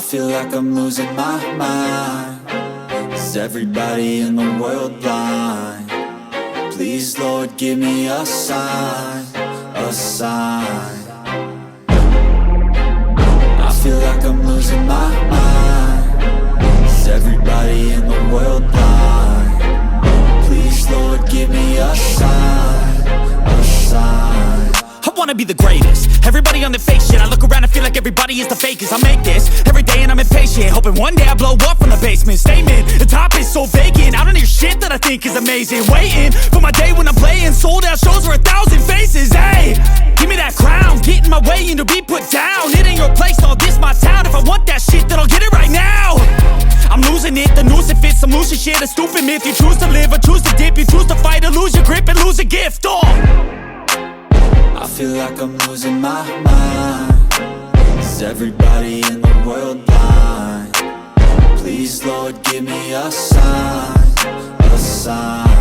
feel like I'm losing my mind. Is everybody in the world blind? Please, Lord, give me a sign, a sign. I feel like I'm losing my mind. Is everybody in the world blind? Please, Lord, give me a sign, a sign. I wanna be the greatest. Everybody on the fake shit. I look around and feel like everybody is the fakest. I make this every day and I'm impatient, hoping one day I blow up from the basement. Statement, the top is so vacant. I don't hear shit that I think is amazing. Waiting for my day when I'm playing sold out shows for 1,000 faces. Hey, give me that crown, get in my way and to be put down. It ain't your place, no, this my town. If I want that shit, then I'll get it right now. I'm losing it, the noose it fits, some losing shit, a stupid myth. You choose to live or choose to dip, you choose to fight or lose your grip and lose a gift. I feel like I'm losing my mind. Is everybody in the world blind? Please, Lord, give me a sign, a sign.